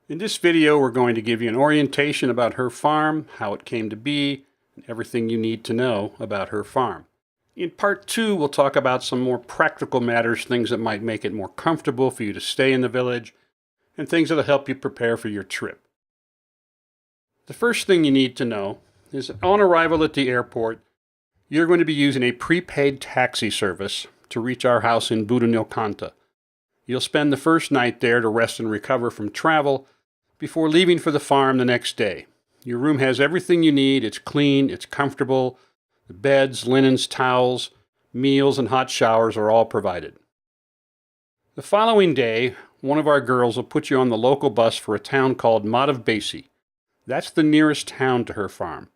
In this video, we're going to give you an orientation about her farm, how it came to be, and everything you need to know about her farm. In part 2, we'll talk about some more practical matters, things that might make it more comfortable for you to stay in the village, and things that'll help you prepare for your trip. The first thing you need to know is that on arrival at the airport, you're going to be using a prepaid taxi service to reach our house in Budonilkanta. You'll spend the first night there to rest and recover from travel before leaving for the farm the next day. Your room has everything you need. It's clean, it's comfortable. The beds, linens, towels, meals, and hot showers are all provided. The following day, one of our girls will put you on the local bus for a town called Madhavbesi. That's the nearest town to her farm.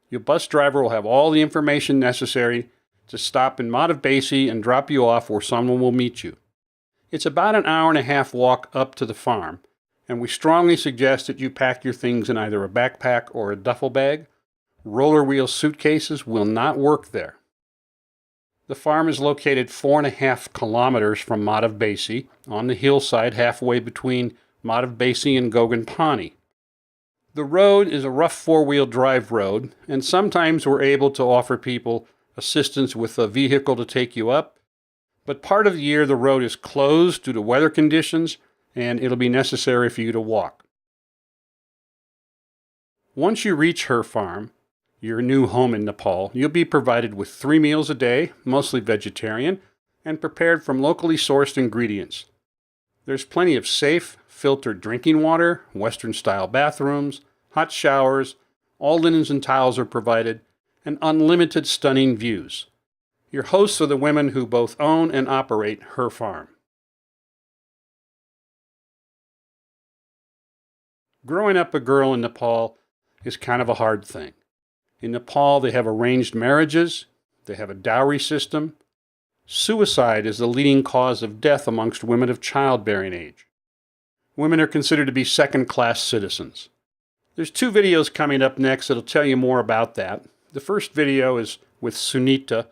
Your bus driver will have all the information necessary to stop in Madhavbesi and drop you off where someone will meet you. It's about an hour and a half walk up to the farm, and we strongly suggest that you pack your things in either a backpack or a duffel bag. Roller wheel suitcases will not work there. The farm is located 4.5 kilometers from Madhavbesi, on the hillside halfway between Madhavbesi and Goganpani. The road is a rough four-wheel drive road, and sometimes we're able to offer people assistance with a vehicle to take you up, but part of the year the road is closed due to weather conditions, and it'll be necessary for you to walk. Once you reach her farm, your new home in Nepal, you'll be provided with 3 meals a day, mostly vegetarian, and prepared from locally sourced ingredients. There's plenty of safe, filtered drinking water, Western-style bathrooms, hot showers, all linens and towels are provided, and unlimited stunning views. Your hosts are the women who both own and operate her farm. Growing up a girl in Nepal is kind of a hard thing. In Nepal, they have arranged marriages, they have a dowry system. Suicide is the leading cause of death amongst women of childbearing age. Women are considered to be second-class citizens. There's 2 videos coming up next that'll tell you more about that. The first video is with Sunita,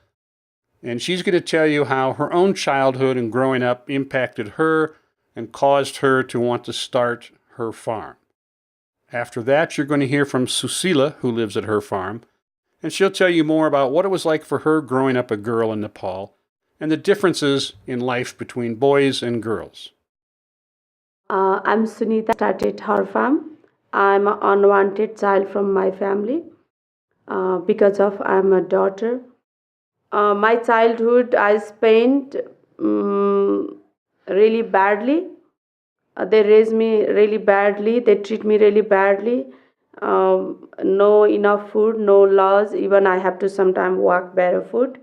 and she's going to tell you how her own childhood and growing up impacted her and caused her to want to start her farm. After that, you're going to hear from Susila, who lives at her farm, and she'll tell you more about what it was like for her growing up a girl in Nepal and the differences in life between boys and girls. I'm Sunita, started her farm. I'm an unwanted child from my family because of I'm a daughter. My childhood I spent really badly. They raise me really badly. They treat me really badly. No enough food, no laws. Even I have to sometimes walk barefoot.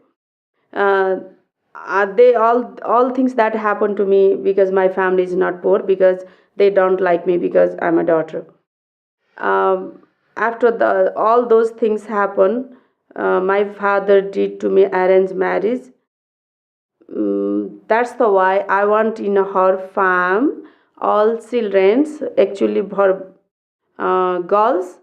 They all things that happen to me because my family is not poor, because they don't like me because I'm a daughter. After all those things happen, my father did to me arranged marriage. That's the why I want in her farm all childrens, actually for girls,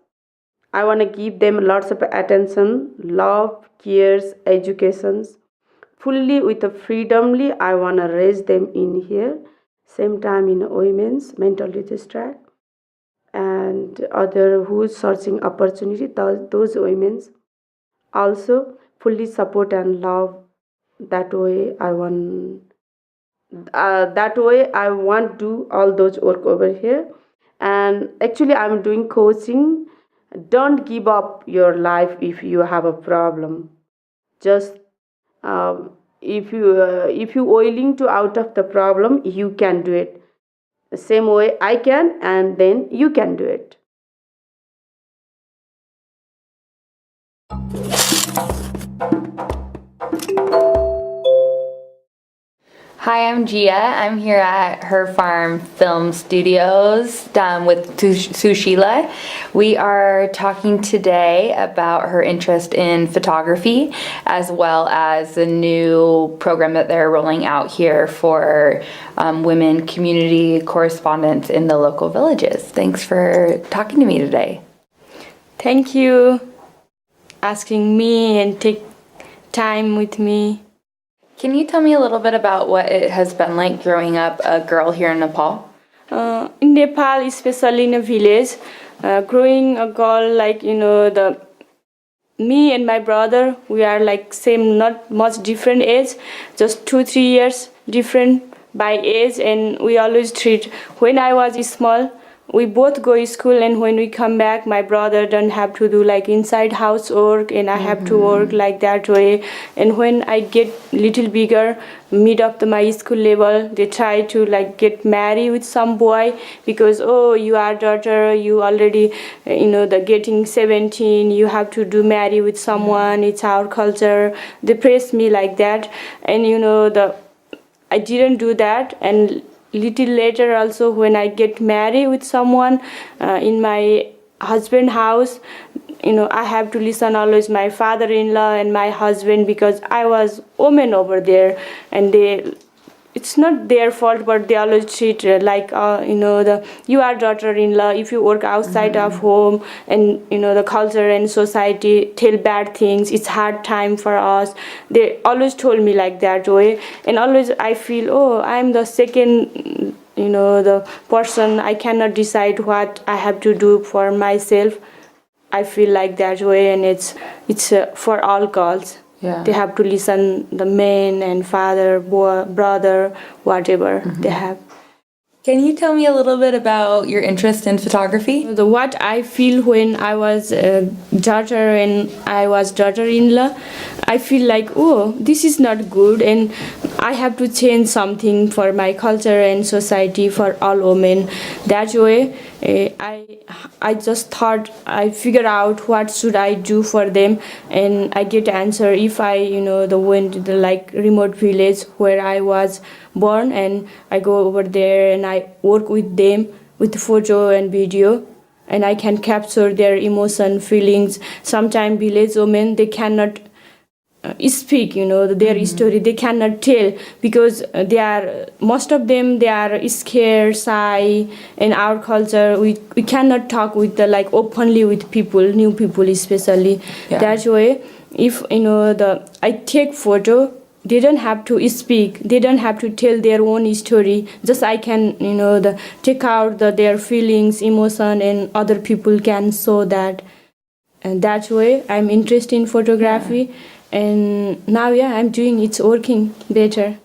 I want to give them lots of attention, love, cares, educations, fully with the freedomly. I want to raise them in here, same time in women's mental distress track, and other who's searching opportunity, those women's also fully support and love. That way I want to do all those work over here. And actually I'm doing coaching. Don't give up your life if you have a problem. Just if you willing to out of the problem, you can do it the same way I can, and then you can do it. Hi, I'm Gia. I'm here at Her Farm Film Studios with Sushila. We are talking today about her interest in photography, as well as the new program that they're rolling out here for women community correspondents in the local villages. Thanks for talking to me today. Thank you asking me and take time with me. Can you tell me a little bit about what it has been like growing up a girl here in Nepal? In Nepal, especially in a village, growing a girl like the me and my brother, we are like same, not much different age, just 2-3 years different by age, and we always treat. When I was small, we both go to school, and when we come back, my brother don't have to do like inside housework, and I have to work like that way. And when I get little bigger, mid of my school level, they try to like get married with some boy, because oh, you are daughter, you already the getting 17, you have to do marry with someone, it's our culture. They press me like that, and I didn't do that. And little later also, when I get married with someone in my husband house, I have to listen always my father-in-law and my husband, because I was woman over there, and it's not their fault, but they always treat like you are daughter-in-law, if you work outside of home, and the culture and society tell bad things, it's hard time for us. They always told me like that way, and always I feel, oh, I'm the second the person, I cannot decide what I have to do for myself. I feel like that way, and it's for all girls. Yeah. They have to listen the man and father, boy, brother, whatever they have. Can you tell me a little bit about your interest in photography? What I feel when I was a daughter and I was daughter-in-law, I feel like, oh, this is not good, and I have to change something for my culture and society for all women. That way, I just thought, I figure out what should I do for them, and I get answer if I went to the like remote village where I was born, and I go over there and I work with them with photo and video, and I can capture their emotion, feelings. Sometimes village women, they cannot speak their story, they cannot tell, because they are, most of them, they are scared, shy. In our culture, we cannot talk with the like openly with people, new people especially. Yeah. That way, if I take photo, they don't have to speak, they don't have to tell their own story, just I can take out their feelings, emotion, and other people can show that. And that way I'm interested in photography. Yeah. And now, I'm doing, it's working better.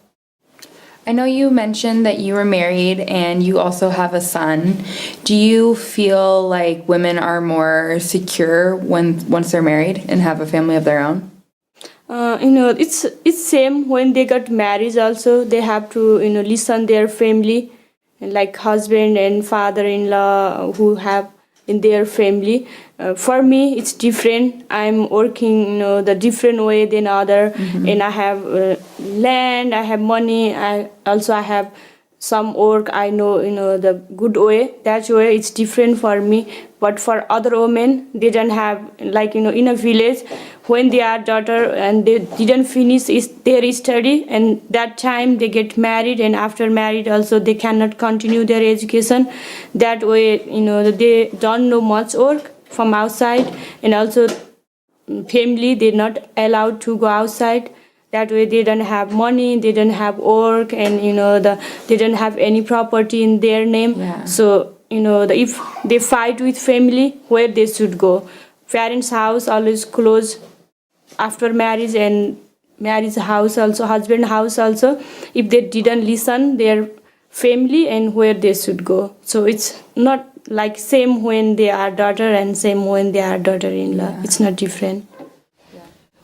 I know you mentioned that you were married and you also have a son. Do you feel like women are more secure once they're married and have a family of their own? It's same when they got married also. They have to listen their family, like husband and father-in-law who have in their family. For me, it's different. I'm working the different way than other, and I have land, I have money, I have some work. I know the good way. That way it's different for me. But for other women, they don't have, like in a village, when they are daughter and they didn't finish their study, and that time they get married, and after married also they cannot continue their education. That way they don't know much work from outside, and also family, they're not allowed to go outside. That way they don't have money, they don't have work, and they don't have any property in their name. Yeah. So if they fight with family, where they should go? Parents' house always close after marriage, and marriage house also, husband house also, if they didn't listen their family, and where they should go. So it's not like same when they are daughter and same when they are daughter-in-law. Yeah. It's not different.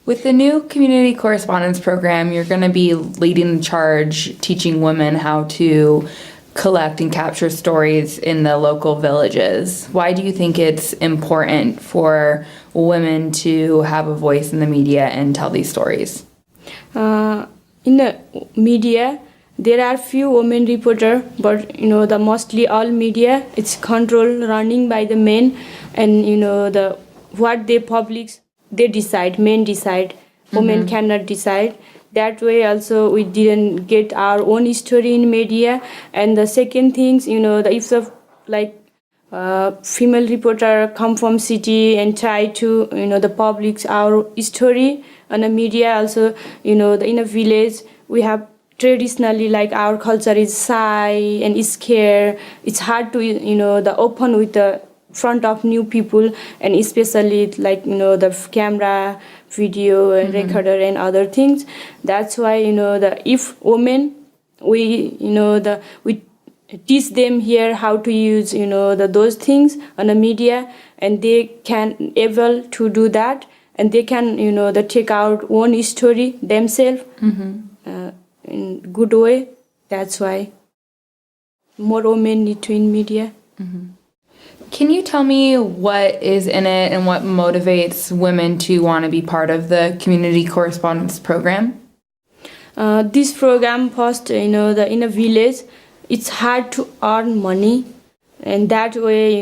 With the new community correspondence program, you're going to be leading the charge, teaching women how to collect and capture stories in the local villages. Why do you think it's important for women to have a voice in the media and tell these stories? In the media, there are few women reporter, but the mostly all media, it's control running by the men, and the what they publish, they decide, men decide, women cannot decide. That way also we didn't get our own story in media. And the second things, if the female reporter come from city and try to the public our story on the media also, in a village we have traditionally, like our culture is shy and is scared. It's hard to the open with the front of new people, and especially like the camera, video, and recorder and other things. That's why the if women, we we teach them here how to use those things on the media, and they can able to do that, and they can take out one story themselves in good way. That's why more women need to in media. Can you tell me what is in it and what motivates women to want to be part of the community correspondence program? This program first, in a village, it's hard to earn money, and that way,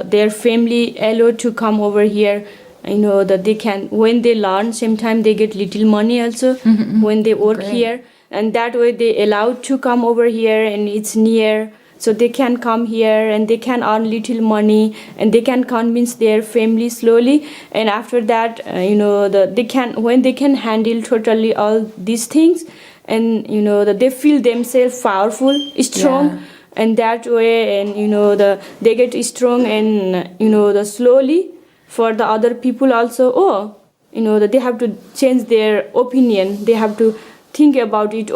their family allowed to come over here. That they can, when they learn, sometimes they get little money also when they work here, and that way they allowed to come over here, and it's near. So they can come here and they can earn little money, and they can convince their family slowly. And after that, they can, when they can handle totally all these things, and that they feel themselves powerful, strong, and that way, and they get strong, and slowly for the other people also. That they have to change their opinion. They have to think about it.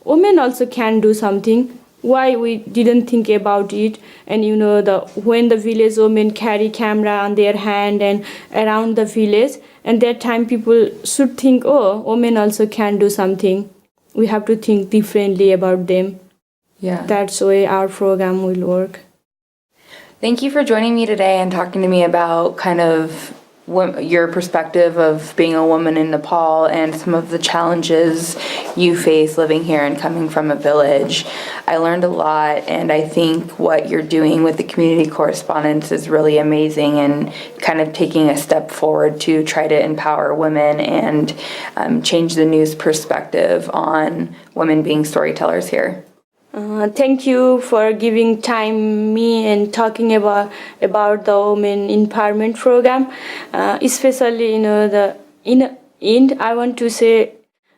Women also can do something. Why we didn't think about it? And when the village women carry camera on their hand and around the village, and that time people should think, women also can do something. We have to think differently about them. That's why our program will work. Thank you for joining me today and talking to me about kind of your perspective of being a woman in Nepal and some of the challenges you face living here and coming from a village. I learned a lot, and I think what you're doing with the community correspondence is really amazing and kind of taking a step forward to try to empower women and change the news perspective on women being storytellers here. Thank you for giving time me and talking about the women empowerment program. Especially the in end, I want to say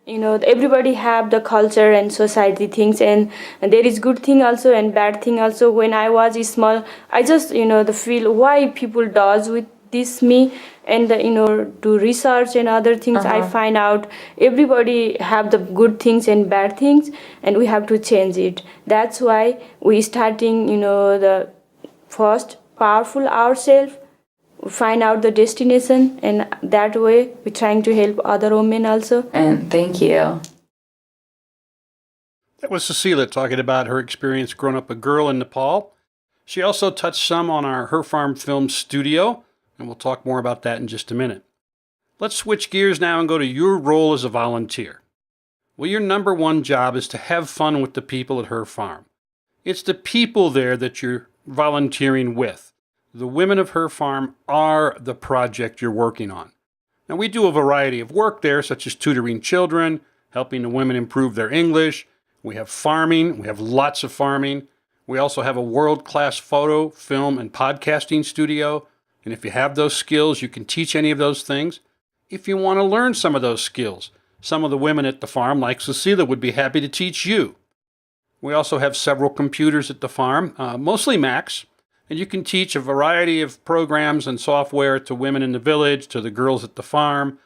everybody have the culture and society things, and there is good thing also and bad thing also. When I was small, I just the feel why people does with this me, and do research and other things. I find out everybody have the good things and bad things, and we have to change it. That's why we starting the first powerful ourselves, find out the destination, and that way we're trying to help other women also. And thank you. That was Cecilia talking about her experience growing up a girl in Nepal. She also touched some on our Her Farm Film studio, and we'll talk more about that in just a minute. Let's switch gears now and go to your role as a volunteer. Well, your number one job is to have fun with the people at Her Farm. It's the people there that you're volunteering with. The women of Her Farm are the project you're working on. Now, we do a variety of work there, such as tutoring children, helping the women improve their English. We have farming. We have lots of farming. We also have a world-class photo, film, and podcasting studio. And if you have those skills, you can teach any of those things. If you want to learn some of those skills, some of the women at the farm, like Cecilia, would be happy to teach you. We also have several computers at the farm, mostly Macs, and you can teach a variety of programs and software to women in the village, to the girls at the farm.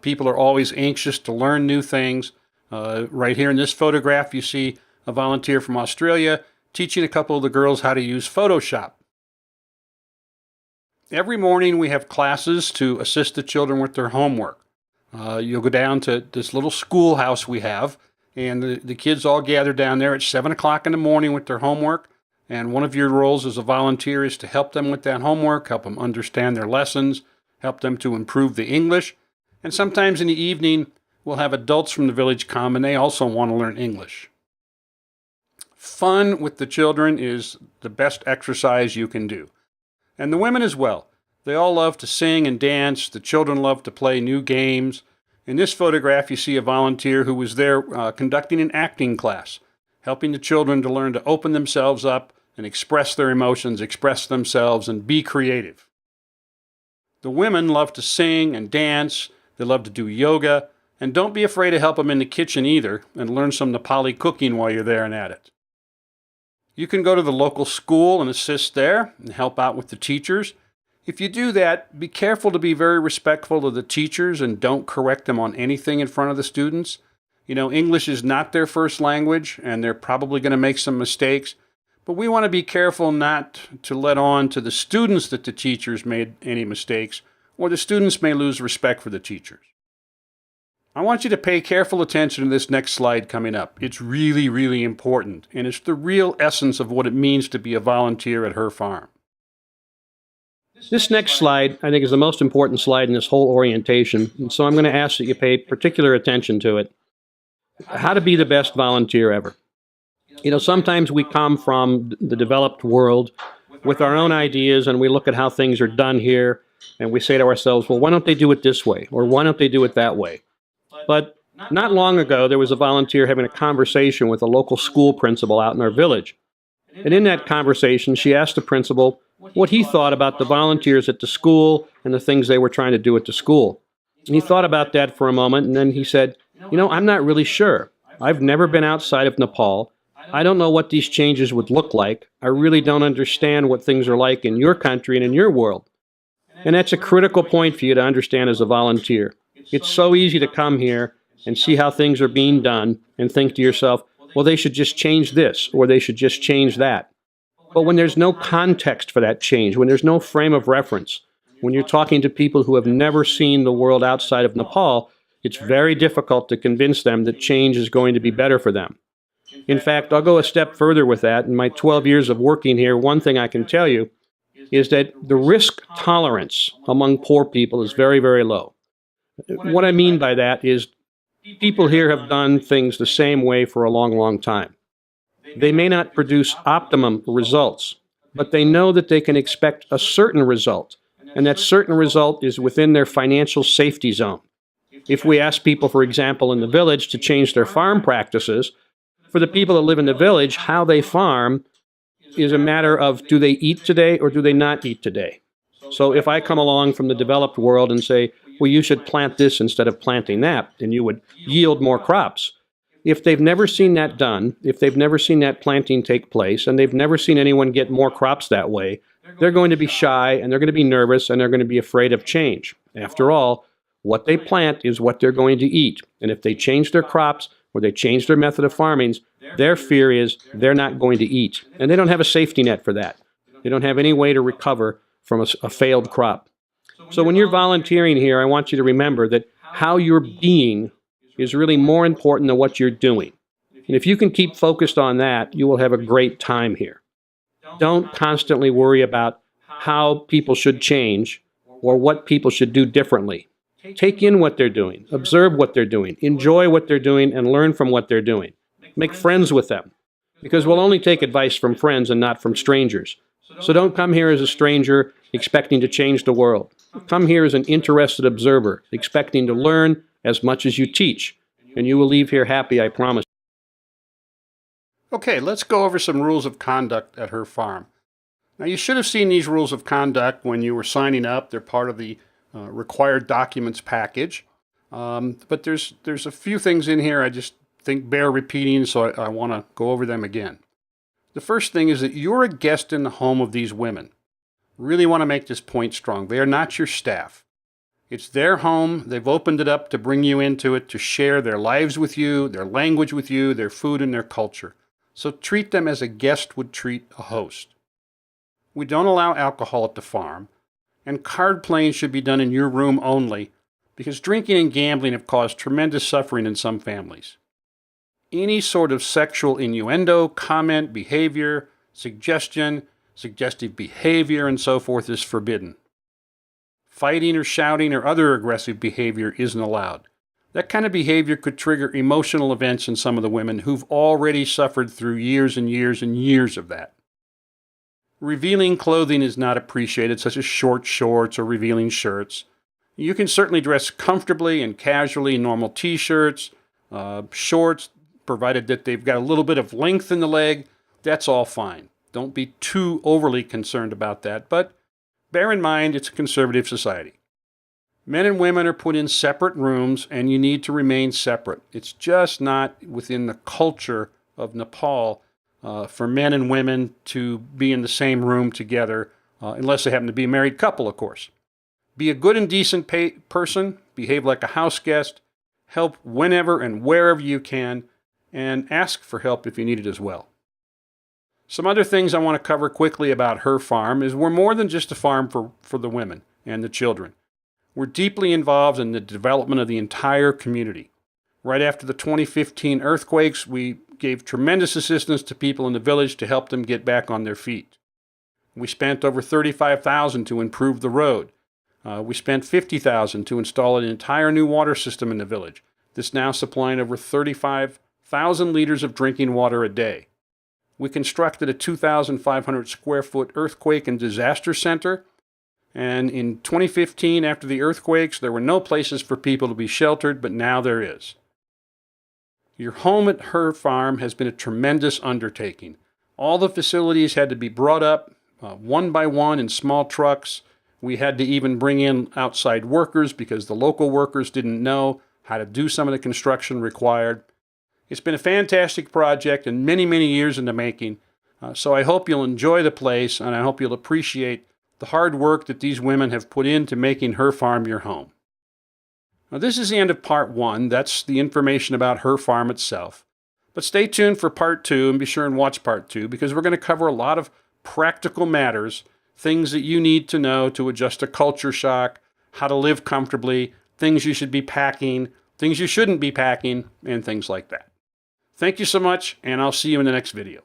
People are always anxious to learn new things. Right here in this photograph, you see a volunteer from Australia teaching a couple of the girls how to use Photoshop. Every morning we have classes to assist the children with their homework. You'll go down to this little schoolhouse we have, and the kids all gather down there at 7 o'clock in the morning with their homework. And one of your roles as a volunteer is to help them with that homework, help them understand their lessons, help them to improve the English. And sometimes in the evening, we'll have adults from the village come, and they also want to learn English. Fun with the children is the best exercise you can do. And the women as well. They all love to sing and dance. The children love to play new games. In this photograph, you see a volunteer who was there conducting an acting class, helping the children to learn to open themselves up and express their emotions, express themselves, and be creative. The women love to sing and dance. They love to do yoga, And don't be afraid to help them in the kitchen either, and learn some Nepali cooking while you're there and at it. You can go to the local school and assist there and help out with the teachers. If you do that, be careful to be very respectful of the teachers and don't correct them on anything in front of the students. You know, English is not their first language, and they're probably going to make some mistakes. But we want to be careful not to let on to the students that the teachers made any mistakes, or the students may lose respect for the teachers. I want you to pay careful attention to this next slide coming up. It's really, really important, and it's the real essence of what it means to be a volunteer at her farm. This next slide, I think, is the most important slide in this whole orientation, and so I'm going to ask that you pay particular attention to it. How to be the best volunteer ever. You know, sometimes we come from the developed world with our own ideas, and we look at how things are done here, and we say to ourselves, well, why don't they do it this way, or why don't they do it that way? But not long ago, there was a volunteer having a conversation with a local school principal out in our village. And in that conversation, she asked the principal what he thought about the volunteers at the school and the things they were trying to do at the school. And he thought about that for a moment, and then he said, you know, I'm not really sure. I've never been outside of Nepal. I don't know what these changes would look like. I really don't understand what things are like in your country and in your world. And that's a critical point for you to understand as a volunteer. It's so easy to come here and see how things are being done and think to yourself, well, they should just change this, or they should just change that. But when there's no context for that change, when there's no frame of reference, when you're talking to people who have never seen the world outside of Nepal, it's very difficult to convince them that change is going to be better for them. In fact, I'll go a step further with that. In my 12 years of working here, one thing I can tell you is that the risk tolerance among poor people is very, very low. What I mean by that is people here have done things the same way for a long, long time. They may not produce optimum results, but they know that they can expect a certain result, and that certain result is within their financial safety zone. If we ask people, for example, in the village to change their farm practices, for the people that live in the village, how they farm is a matter of do they eat today or do they not eat today. So if I come along from the developed world and say, well, you should plant this instead of planting that, and you would yield more crops. If they've never seen that done, if they've never seen that planting take place, and they've never seen anyone get more crops that way, they're going to be shy, and they're going to be nervous, and they're going to be afraid of change. After all, what they plant is what they're going to eat. And if they change their crops or they change their method of farming, their fear is they're not going to eat. And they don't have a safety net for that. They don't have any way to recover from a failed crop. So when you're volunteering here, I want you to remember that how you're being is really more important than what you're doing. And if you can keep focused on that, you will have a great time here. Don't constantly worry about how people should change or what people should do differently. Take in what they're doing, observe what they're doing, enjoy what they're doing, and learn from what they're doing. Make friends with them, because we'll only take advice from friends and not from strangers. So don't come here as a stranger expecting to change the world. Come here as an interested observer, expecting to learn as much as you teach, and you will leave here happy, I promise. Okay, let's go over some rules of conduct at her farm. Now, you should have seen these rules of conduct when you were signing up. They're part of the required documents package. But there's a few things in here I just think bear repeating, so I want to go over them again. The first thing is that you're a guest in the home of these women. Really want to make this point strong. They are not your staff. It's their home. They've opened it up to bring you into it, to share their lives with you, their language with you, their food and their culture. So treat them as a guest would treat a host. We don't allow alcohol at the farm, and card playing should be done in your room only, because drinking and gambling have caused tremendous suffering in some families. Any sort of sexual innuendo, comment, behavior, suggestion, suggestive behavior, and so forth is forbidden. Fighting or shouting or other aggressive behavior isn't allowed. That kind of behavior could trigger emotional events in some of the women who've already suffered through years and years and years of that. Revealing clothing is not appreciated, such as short shorts or revealing shirts. You can certainly dress comfortably and casually in normal t-shirts, shorts, provided that they've got a little bit of length in the leg. That's all fine. Don't be too overly concerned about that, but bear in mind it's a conservative society. Men and women are put in separate rooms, and you need to remain separate. It's just not within the culture of Nepal for men and women to be in the same room together, unless they happen to be a married couple, of course. Be a good and decent person, behave like a house guest, help whenever and wherever you can, and ask for help if you need it as well. Some other things I want to cover quickly about her farm is we're more than just a farm for the women and the children. We're deeply involved in the development of the entire community. Right after the 2015 earthquakes, we gave tremendous assistance to people in the village to help them get back on their feet. We spent over $35,000 to improve the road. We spent $50,000 to install an entire new water system in the village. This now supplying over 35,000 liters of drinking water a day. We constructed a 2,500 square foot earthquake and disaster center. And in 2015, after the earthquakes, there were no places for people to be sheltered, but now there is. Your home at her farm has been a tremendous undertaking. All the facilities had to be brought up one by one in small trucks. We had to even bring in outside workers because the local workers didn't know how to do some of the construction required. It's been a fantastic project and many, many years in the making. So I hope you'll enjoy the place, and I hope you'll appreciate the hard work that these women have put into making her farm your home. Now, this is the end of part 1. That's the information about her farm itself. But stay tuned for part 2 and be sure and watch part 2 because we're going to cover a lot of practical matters, things that you need to know to adjust to culture shock, how to live comfortably, things you should be packing, things you shouldn't be packing, and things like that. Thank you so much, and I'll see you in the next video.